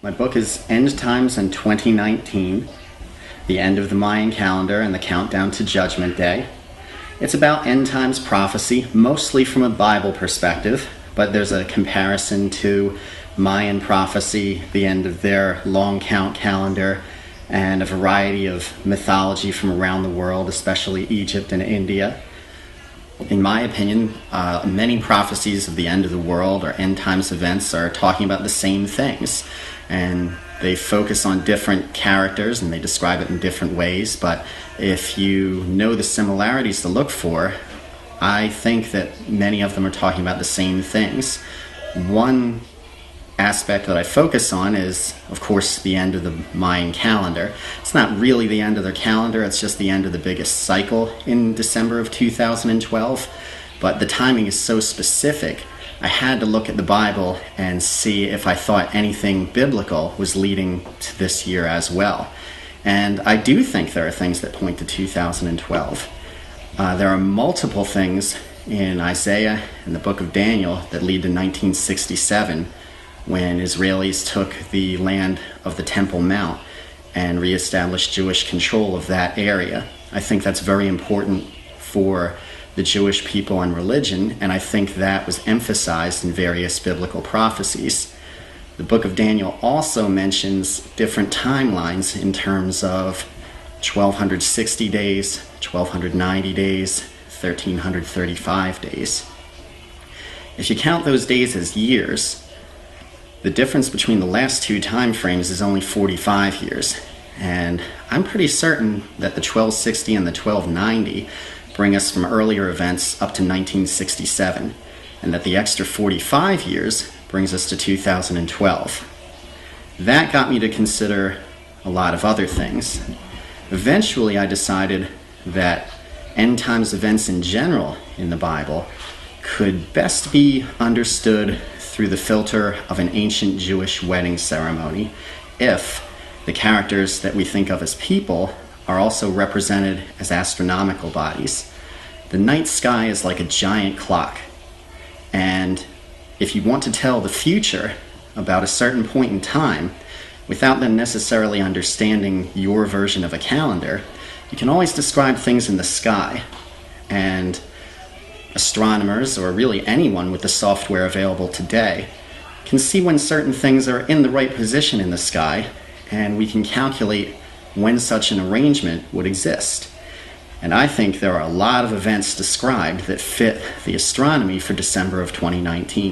My book is End Times in 2019, the end of the Mayan calendar and the countdown to Judgment Day. It's about end times prophecy, mostly from a Bible perspective, but there's a comparison to Mayan prophecy, the end of their Long Count calendar, and a variety of mythology from around the world, especially Egypt and India. In my opinion, many prophecies of the end of the world or end times events are talking about the same things, and they focus on different characters and they describe it in different ways, but if you know the similarities to look for, I think that many of them are talking about the same things. One aspect that I focus on is, of course, the end of the Mayan calendar. It's not really the end of their calendar, it's just the end of the biggest cycle in December of 2012. But the timing is so specific, I had to look at the Bible and see if I thought anything biblical was leading to this year as well. And I do think there are things that point to 2012. There are multiple things in Isaiah and the book of Daniel that lead to 1967, when Israelis took the land of the Temple Mount and reestablished Jewish control of that area. I think that's very important for the Jewish people and religion, and I think that was emphasized in various biblical prophecies. The book of Daniel also mentions different timelines in terms of 1260 days, 1290 days, 1335 days. If you count those days as years, the difference between the last two time frames is only 45 years, and I'm pretty certain that the 1260 and the 1290 bring us from earlier events up to 1967, and that the extra 45 years brings us to 2012. That got me to consider a lot of other things. Eventually I decided that end times events in general in the Bible could best be understood through the filter of an ancient Jewish wedding ceremony if the characters that we think of as people are also represented as astronomical bodies. The night sky is like a giant clock, and if you want to tell the future about a certain point in time without them necessarily understanding your version of a calendar, you can always describe things in the sky, and astronomers, or really anyone with the software available today, can see when certain things are in the right position in the sky, and we can calculate when such an arrangement would exist. And I think there are a lot of events described that fit the astronomy for December of 2019.